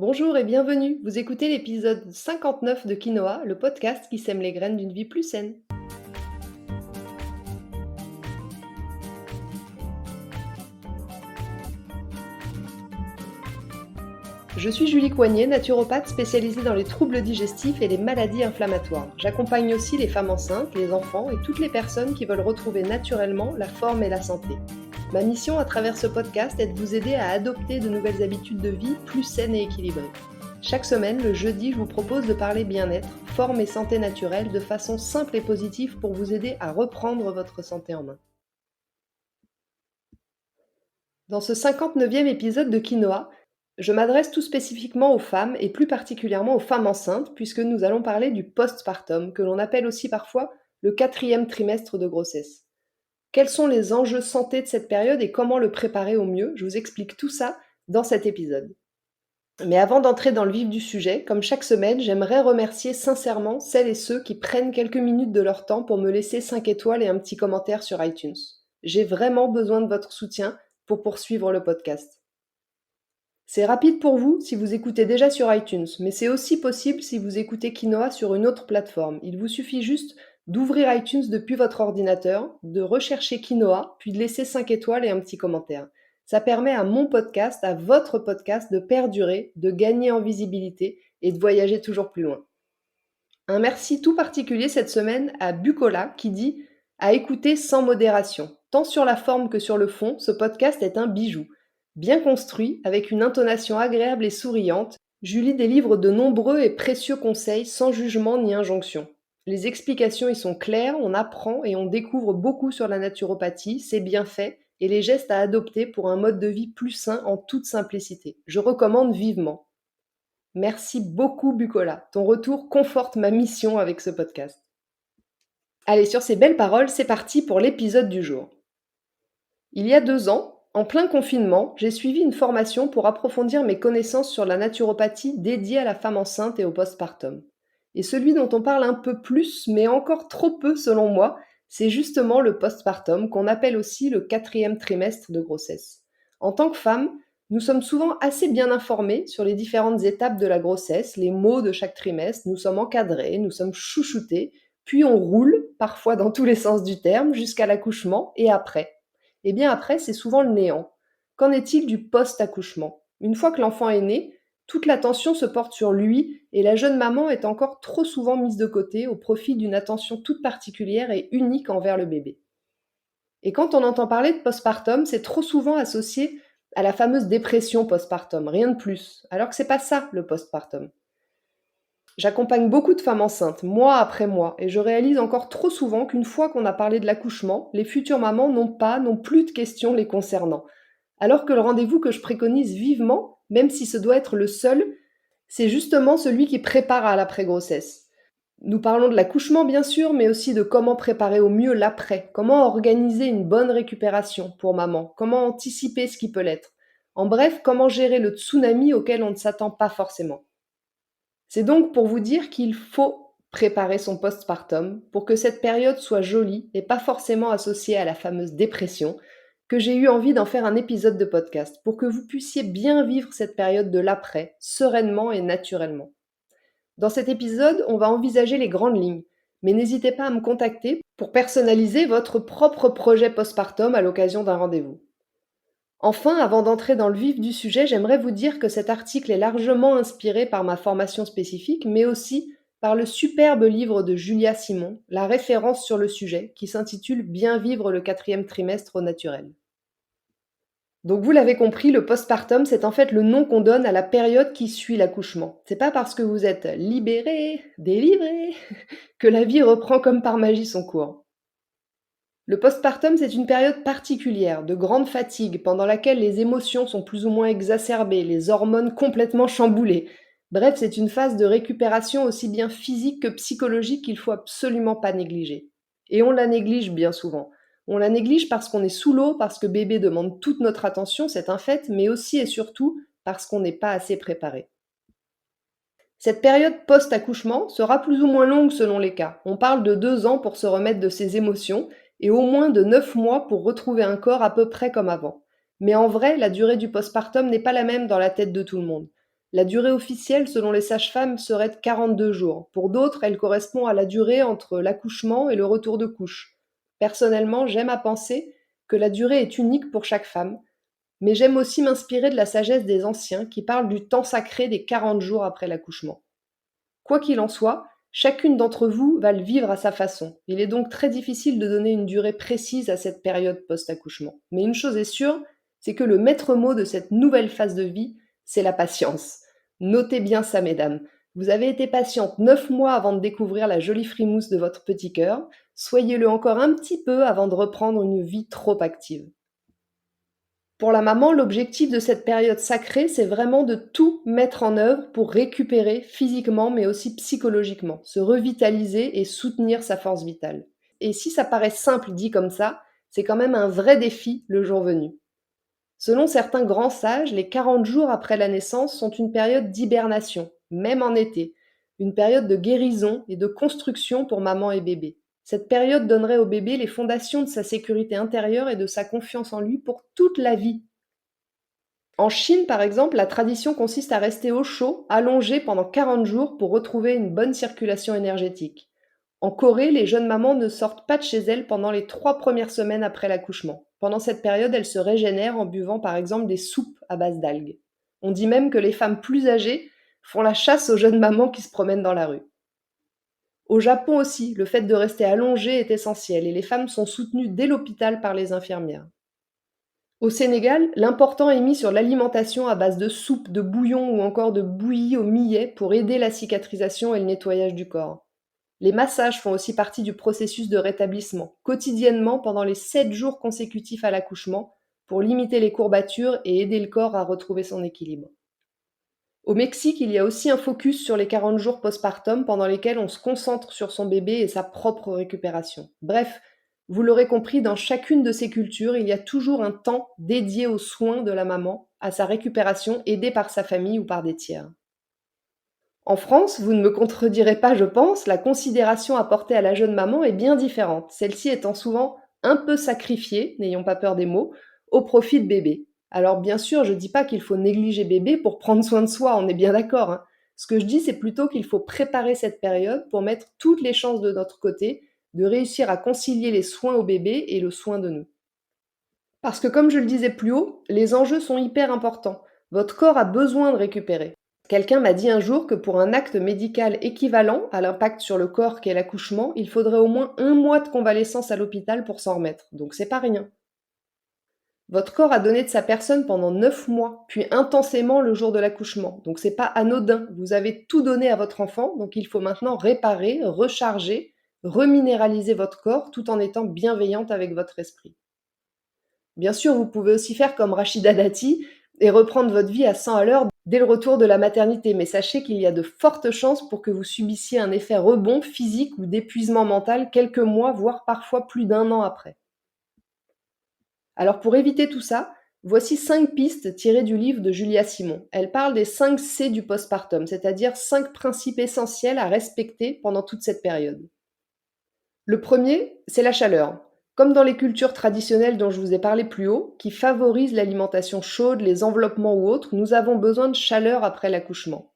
Bonjour et bienvenue. Vous écoutez l'épisode 59 de Quinoa, le podcast qui sème les graines d'une vie plus saine. Je suis Julie Coignet, naturopathe spécialisée dans les troubles digestifs et les maladies inflammatoires. J'accompagne aussi les femmes enceintes, les enfants et toutes les personnes qui veulent retrouver naturellement la forme et la santé. Ma mission à travers ce podcast est de vous aider à adopter de nouvelles habitudes de vie plus saines et équilibrées. Chaque semaine, le jeudi, je vous propose de parler bien-être, forme et santé naturelle de façon simple et positive pour vous aider à reprendre votre santé en main. Dans ce 59e épisode de Quinoa, je m'adresse tout spécifiquement aux femmes et plus particulièrement aux femmes enceintes puisque nous allons parler du postpartum que l'on appelle aussi parfois le 4e trimestre de grossesse. Quels sont les enjeux santé de cette période et comment le préparer au mieux? Je vous explique tout ça dans cet épisode. Mais avant d'entrer dans le vif du sujet, comme chaque semaine, j'aimerais remercier sincèrement celles et ceux qui prennent quelques minutes de leur temps pour me laisser 5 étoiles et un petit commentaire sur iTunes. J'ai vraiment besoin de votre soutien pour poursuivre le podcast. C'est rapide pour vous si vous écoutez déjà sur iTunes, mais c'est aussi possible si vous écoutez Quinoa sur une autre plateforme. Il vous suffit juste d'ouvrir iTunes depuis votre ordinateur, de rechercher Quinoa, puis de laisser 5 étoiles et un petit commentaire. Ça permet à mon podcast, à votre podcast, de perdurer, de gagner en visibilité et de voyager toujours plus loin. Un merci tout particulier cette semaine à Bucola qui dit « À écouter sans modération. Tant sur la forme que sur le fond, ce podcast est un bijou. Bien construit, avec une intonation agréable et souriante, Julie délivre de nombreux et précieux conseils sans jugement ni injonction. Les explications y sont claires, on apprend et on découvre beaucoup sur la naturopathie, ses bienfaits et les gestes à adopter pour un mode de vie plus sain en toute simplicité. Je recommande vivement. Merci beaucoup Bucola. Ton retour conforte ma mission avec ce podcast. Allez, sur ces belles paroles, c'est parti pour l'épisode du jour. Il y a 2 ans, en plein confinement, j'ai suivi une formation pour approfondir mes connaissances sur la naturopathie dédiée à la femme enceinte et au postpartum. Et celui dont on parle un peu plus, mais encore trop peu selon moi, c'est justement le postpartum, qu'on appelle aussi le 4e trimestre de grossesse. En tant que femme, nous sommes souvent assez bien informés sur les différentes étapes de la grossesse, les maux de chaque trimestre, nous sommes encadrés, nous sommes chouchoutés, puis on roule, parfois dans tous les sens du terme, jusqu'à l'accouchement et après. Et bien après, c'est souvent le néant. Qu'en est-il du post-accouchement? Une fois que l'enfant est né, toute l'attention se porte sur lui et la jeune maman est encore trop souvent mise de côté au profit d'une attention toute particulière et unique envers le bébé. Et quand on entend parler de postpartum, c'est trop souvent associé à la fameuse dépression postpartum, rien de plus, alors que c'est pas ça le postpartum. J'accompagne beaucoup de femmes enceintes, mois après mois, et je réalise encore trop souvent qu'une fois qu'on a parlé de l'accouchement, les futures mamans n'ont plus de questions les concernant. Alors que le rendez-vous que je préconise vivement, même si ce doit être le seul, c'est justement celui qui prépare à l'après-grossesse. Nous parlons de l'accouchement bien sûr, mais aussi de comment préparer au mieux l'après, comment organiser une bonne récupération pour maman, comment anticiper ce qui peut l'être. En bref, comment gérer le tsunami auquel on ne s'attend pas forcément. C'est donc pour vous dire qu'il faut préparer son postpartum pour que cette période soit jolie et pas forcément associée à la fameuse dépression, que j'ai eu envie d'en faire un épisode de podcast pour que vous puissiez bien vivre cette période de l'après, sereinement et naturellement. Dans cet épisode, on va envisager les grandes lignes, mais n'hésitez pas à me contacter pour personnaliser votre propre projet postpartum à l'occasion d'un rendez-vous. Enfin, avant d'entrer dans le vif du sujet, j'aimerais vous dire que cet article est largement inspiré par ma formation spécifique, mais aussi par le superbe livre de Julia Simon, la référence sur le sujet, qui s'intitule Bien vivre le 4e trimestre au naturel. Donc vous l'avez compris, le postpartum, c'est en fait le nom qu'on donne à la période qui suit l'accouchement. C'est pas parce que vous êtes libéré, délivré, que la vie reprend comme par magie son cours. Le postpartum, c'est une période particulière, de grande fatigue, pendant laquelle les émotions sont plus ou moins exacerbées, les hormones complètement chamboulées. Bref, c'est une phase de récupération aussi bien physique que psychologique qu'il faut absolument pas négliger. Et on la néglige bien souvent. On la néglige parce qu'on est sous l'eau, parce que bébé demande toute notre attention, c'est un fait, mais aussi et surtout parce qu'on n'est pas assez préparé. Cette période post-accouchement sera plus ou moins longue selon les cas. On parle de 2 ans pour se remettre de ses émotions et au moins de 9 mois pour retrouver un corps à peu près comme avant. Mais en vrai, la durée du postpartum n'est pas la même dans la tête de tout le monde. La durée officielle, selon les sages-femmes, serait de 42 jours. Pour d'autres, elle correspond à la durée entre l'accouchement et le retour de couche. Personnellement, j'aime à penser que la durée est unique pour chaque femme, mais j'aime aussi m'inspirer de la sagesse des anciens qui parlent du temps sacré des 40 jours après l'accouchement. Quoi qu'il en soit, chacune d'entre vous va le vivre à sa façon. Il est donc très difficile de donner une durée précise à cette période post-accouchement. Mais une chose est sûre, c'est que le maître mot de cette nouvelle phase de vie, c'est la patience. Notez bien ça, mesdames. Vous avez été patiente 9 mois avant de découvrir la jolie frimousse de votre petit cœur. Soyez-le encore un petit peu avant de reprendre une vie trop active. Pour la maman, l'objectif de cette période sacrée, c'est vraiment de tout mettre en œuvre pour récupérer physiquement, mais aussi psychologiquement, se revitaliser et soutenir sa force vitale. Et si ça paraît simple dit comme ça, c'est quand même un vrai défi le jour venu. Selon certains grands sages, les 40 jours après la naissance sont une période d'hibernation, même en été, une période de guérison et de construction pour maman et bébé. Cette période donnerait au bébé les fondations de sa sécurité intérieure et de sa confiance en lui pour toute la vie. En Chine, par exemple, la tradition consiste à rester au chaud, allongé pendant 40 jours pour retrouver une bonne circulation énergétique. En Corée, les jeunes mamans ne sortent pas de chez elles pendant les 3 premières semaines après l'accouchement. Pendant cette période, elles se régénèrent en buvant par exemple des soupes à base d'algues. On dit même que les femmes plus âgées font la chasse aux jeunes mamans qui se promènent dans la rue. Au Japon aussi, le fait de rester allongé est essentiel et les femmes sont soutenues dès l'hôpital par les infirmières. Au Sénégal, l'important est mis sur l'alimentation à base de soupe, de bouillon ou encore de bouillie au millet pour aider la cicatrisation et le nettoyage du corps. Les massages font aussi partie du processus de rétablissement, quotidiennement pendant les 7 jours consécutifs à l'accouchement, pour limiter les courbatures et aider le corps à retrouver son équilibre. Au Mexique, il y a aussi un focus sur les 40 jours postpartum pendant lesquels on se concentre sur son bébé et sa propre récupération. Bref, vous l'aurez compris, dans chacune de ces cultures, il y a toujours un temps dédié aux soins de la maman, à sa récupération, aidée par sa famille ou par des tiers. En France, vous ne me contredirez pas, je pense, la considération apportée à la jeune maman est bien différente, celle-ci étant souvent un peu sacrifiée, n'ayons pas peur des mots, au profit de bébé. Alors bien sûr, je ne dis pas qu'il faut négliger bébé pour prendre soin de soi, on est bien d'accord, hein. Ce que je dis, c'est plutôt qu'il faut préparer cette période pour mettre toutes les chances de notre côté de réussir à concilier les soins au bébé et le soin de nous. Parce que comme je le disais plus haut, les enjeux sont hyper importants. Votre corps a besoin de récupérer. Quelqu'un m'a dit un jour que pour un acte médical équivalent à l'impact sur le corps qu'est l'accouchement, il faudrait au moins 1 mois de convalescence à l'hôpital pour s'en remettre. Donc c'est pas rien. Votre corps a donné de sa personne pendant 9 mois, puis intensément le jour de l'accouchement. Donc c'est pas anodin. Vous avez tout donné à votre enfant, donc il faut maintenant réparer, recharger, reminéraliser votre corps tout en étant bienveillante avec votre esprit. Bien sûr, vous pouvez aussi faire comme Rachida Dati et reprendre votre vie à 100 à l'heure dès le retour de la maternité, mais sachez qu'il y a de fortes chances pour que vous subissiez un effet rebond physique ou d'épuisement mental quelques mois, voire parfois plus d'1 an après. Alors pour éviter tout ça, voici 5 pistes tirées du livre de Julia Simon. Elle parle des 5 C du postpartum, c'est-à-dire 5 principes essentiels à respecter pendant toute cette période. Le premier, c'est la chaleur. Comme dans les cultures traditionnelles dont je vous ai parlé plus haut, qui favorisent l'alimentation chaude, les enveloppements ou autres, nous avons besoin de chaleur après l'accouchement.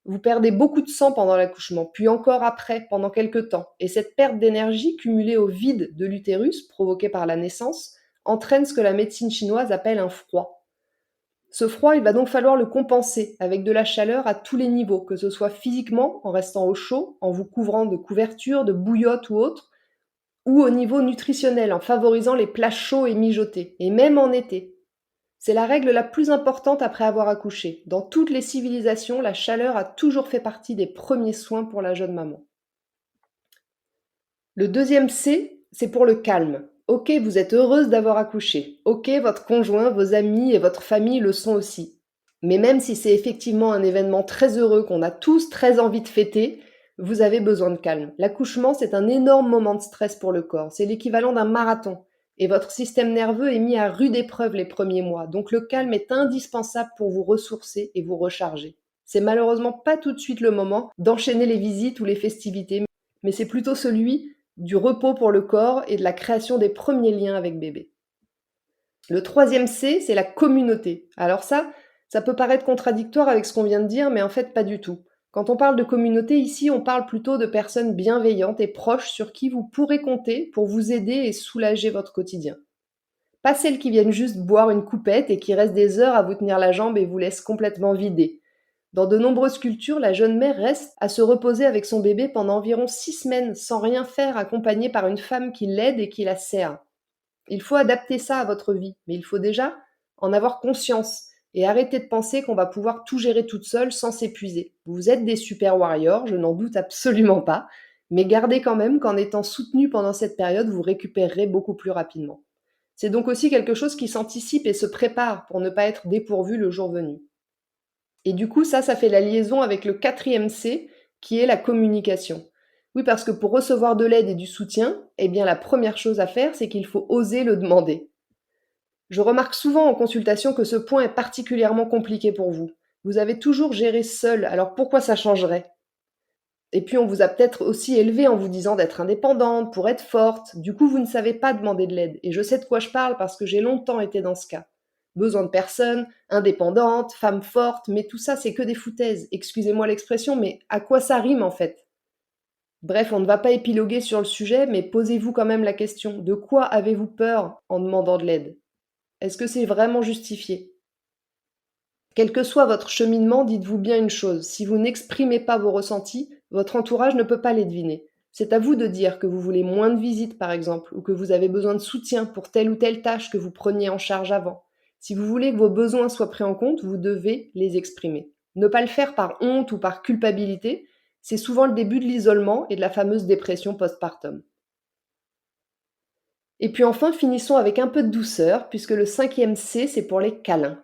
Vous perdez beaucoup de sang pendant l'accouchement, puis encore après, pendant quelques temps, et cette perte d'énergie cumulée au vide de l'utérus, provoquée par la naissance, entraîne ce que la médecine chinoise appelle un froid. Ce froid, il va donc falloir le compenser avec de la chaleur à tous les niveaux, que ce soit physiquement, en restant au chaud, en vous couvrant de couvertures, de bouillottes ou autres, ou au niveau nutritionnel, en favorisant les plats chauds et mijotés, et même en été. C'est la règle la plus importante après avoir accouché. Dans toutes les civilisations, la chaleur a toujours fait partie des premiers soins pour la jeune maman. Le deuxième C, c'est pour le calme. Ok, vous êtes heureuse d'avoir accouché. Ok, votre conjoint, vos amis et votre famille le sont aussi. Mais même si c'est effectivement un événement très heureux qu'on a tous très envie de fêter, vous avez besoin de calme. L'accouchement, c'est un énorme moment de stress pour le corps. C'est l'équivalent d'un marathon. Et votre système nerveux est mis à rude épreuve les premiers mois. Donc le calme est indispensable pour vous ressourcer et vous recharger. C'est malheureusement pas tout de suite le moment d'enchaîner les visites ou les festivités, mais c'est plutôt celui du repos pour le corps et de la création des premiers liens avec bébé. Le troisième C, c'est la communauté. Alors ça, Ça peut paraître contradictoire avec ce qu'on vient de dire, mais en fait pas du tout. Quand on parle de communauté ici, on parle plutôt de personnes bienveillantes et proches sur qui vous pourrez compter pour vous aider et soulager votre quotidien. Pas celles qui viennent juste boire une coupette et qui restent des heures à vous tenir la jambe et vous laissent complètement vider. Dans de nombreuses cultures, la jeune mère reste à se reposer avec son bébé pendant environ 6 semaines sans rien faire, accompagnée par une femme qui l'aide et qui la sert. Il faut adapter ça à votre vie, mais il faut déjà en avoir conscience et arrêter de penser qu'on va pouvoir tout gérer toute seule sans s'épuiser. Vous êtes des super warriors, je n'en doute absolument pas, mais gardez quand même qu'en étant soutenu pendant cette période, vous récupérerez beaucoup plus rapidement. C'est donc aussi quelque chose qui s'anticipe et se prépare pour ne pas être dépourvu le jour venu. Et du coup, ça fait la liaison avec le quatrième C, qui est la communication. Oui, parce que pour recevoir de l'aide et du soutien, eh bien la première chose à faire, c'est qu'il faut oser le demander. Je remarque souvent en consultation que ce point est particulièrement compliqué pour vous. Vous avez toujours géré seul, alors pourquoi ça changerait? Et puis on vous a peut-être aussi élevé en vous disant d'être indépendante, pour être forte. Du coup, vous ne savez pas demander de l'aide. Et je sais de quoi je parle parce que j'ai longtemps été dans ce cas. Besoin de personne, indépendante, femme forte, mais tout ça, c'est que des foutaises. Excusez-moi l'expression, mais à quoi ça rime en fait? Bref, on ne va pas épiloguer sur le sujet, mais posez-vous quand même la question. De quoi avez-vous peur en demandant de l'aide? Est-ce que c'est vraiment justifié? Quel que soit votre cheminement, dites-vous bien une chose, si vous n'exprimez pas vos ressentis, votre entourage ne peut pas les deviner. C'est à vous de dire que vous voulez moins de visites par exemple, ou que vous avez besoin de soutien pour telle ou telle tâche que vous preniez en charge avant. Si vous voulez que vos besoins soient pris en compte, vous devez les exprimer. Ne pas le faire par honte ou par culpabilité, c'est souvent le début de l'isolement et de la fameuse dépression postpartum. Et puis enfin, finissons avec un peu de douceur, puisque le cinquième C, c'est pour les câlins.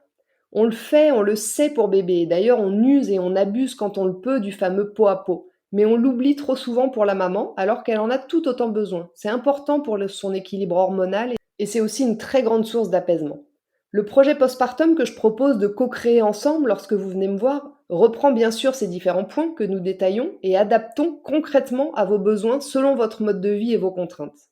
On le fait, on le sait pour bébé. D'ailleurs, on use et on abuse quand on le peut du fameux pot à pot. Mais on l'oublie trop souvent pour la maman, alors qu'elle en a tout autant besoin. C'est important pour son équilibre hormonal et c'est aussi une très grande source d'apaisement. Le projet postpartum que je propose de co-créer ensemble lorsque vous venez me voir reprend bien sûr ces différents points que nous détaillons et adaptons concrètement à vos besoins selon votre mode de vie et vos contraintes.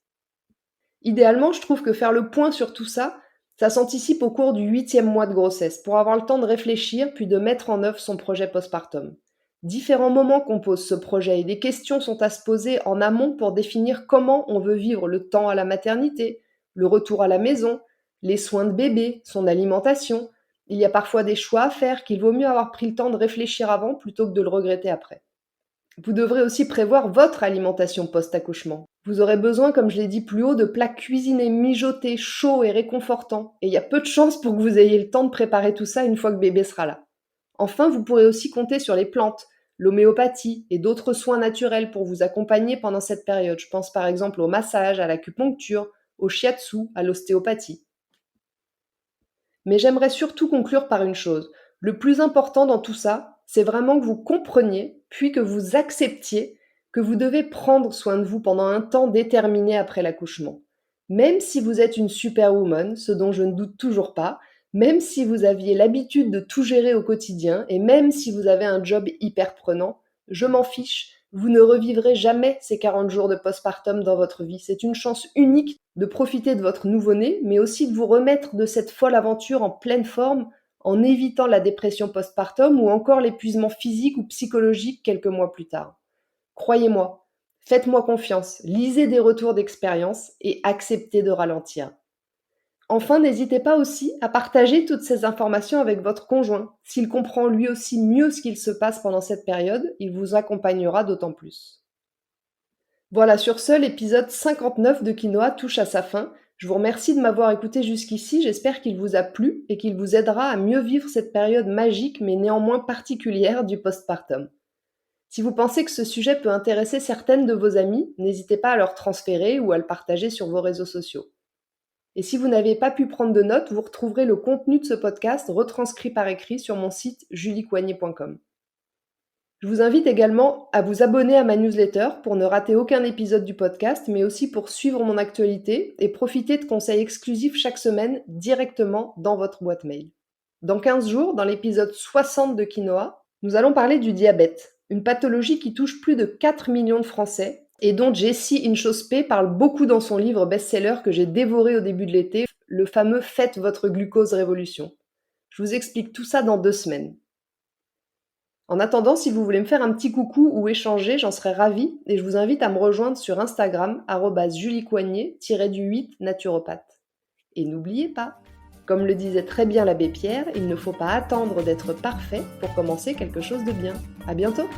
Idéalement, je trouve que faire le point sur tout ça, ça s'anticipe au cours du 8e mois de grossesse pour avoir le temps de réfléchir puis de mettre en œuvre son projet postpartum. Différents moments composent ce projet et des questions sont à se poser en amont pour définir comment on veut vivre le temps à la maternité, le retour à la maison, les soins de bébé, son alimentation. Il y a parfois des choix à faire qu'il vaut mieux avoir pris le temps de réfléchir avant plutôt que de le regretter après. Vous devrez aussi prévoir votre alimentation post-accouchement. Vous aurez besoin, comme je l'ai dit plus haut, de plats cuisinés, mijotés, chauds et réconfortants. Et il y a peu de chances pour que vous ayez le temps de préparer tout ça une fois que bébé sera là. Enfin, vous pourrez aussi compter sur les plantes, l'homéopathie et d'autres soins naturels pour vous accompagner pendant cette période. Je pense par exemple au massage, à l'acupuncture, au shiatsu, à l'ostéopathie. Mais j'aimerais surtout conclure par une chose. Le plus important dans tout ça, c'est vraiment que vous compreniez, puis que vous acceptiez que vous devez prendre soin de vous pendant un temps déterminé après l'accouchement. Même si vous êtes une superwoman, ce dont je ne doute toujours pas, même si vous aviez l'habitude de tout gérer au quotidien, et même si vous avez un job hyper prenant, je m'en fiche, vous ne revivrez jamais ces 40 jours de postpartum dans votre vie. C'est une chance unique de profiter de votre nouveau-né, mais aussi de vous remettre de cette folle aventure en pleine forme, en évitant la dépression postpartum ou encore l'épuisement physique ou psychologique quelques mois plus tard. Croyez-moi, faites-moi confiance, lisez des retours d'expérience et acceptez de ralentir. Enfin, n'hésitez pas aussi à partager toutes ces informations avec votre conjoint. S'il comprend lui aussi mieux ce qu'il se passe pendant cette période, il vous accompagnera d'autant plus. Voilà, sur ce, l'épisode 59 de Quinoa touche à sa fin. Je vous remercie de m'avoir écouté jusqu'ici, j'espère qu'il vous a plu et qu'il vous aidera à mieux vivre cette période magique mais néanmoins particulière du postpartum. Si vous pensez que ce sujet peut intéresser certaines de vos amies, n'hésitez pas à leur transférer ou à le partager sur vos réseaux sociaux. Et si vous n'avez pas pu prendre de notes, vous retrouverez le contenu de ce podcast retranscrit par écrit sur mon site juliecoignet.com. Je vous invite également à vous abonner à ma newsletter pour ne rater aucun épisode du podcast, mais aussi pour suivre mon actualité et profiter de conseils exclusifs chaque semaine directement dans votre boîte mail. Dans 15 jours, dans l'épisode 60 de Quinoa, nous allons parler du diabète, une pathologie qui touche plus de 4 millions de Français et dont Jessie Inchauspé parle beaucoup dans son livre best-seller que j'ai dévoré au début de l'été, le fameux Faites votre glucose révolution. Je vous explique tout ça dans 2 semaines. En attendant, si vous voulez me faire un petit coucou ou échanger, j'en serais ravie et je vous invite à me rejoindre sur Instagram @juliecoignet-8 naturopathe. Et n'oubliez pas, comme le disait très bien l'abbé Pierre, il ne faut pas attendre d'être parfait pour commencer quelque chose de bien. À bientôt!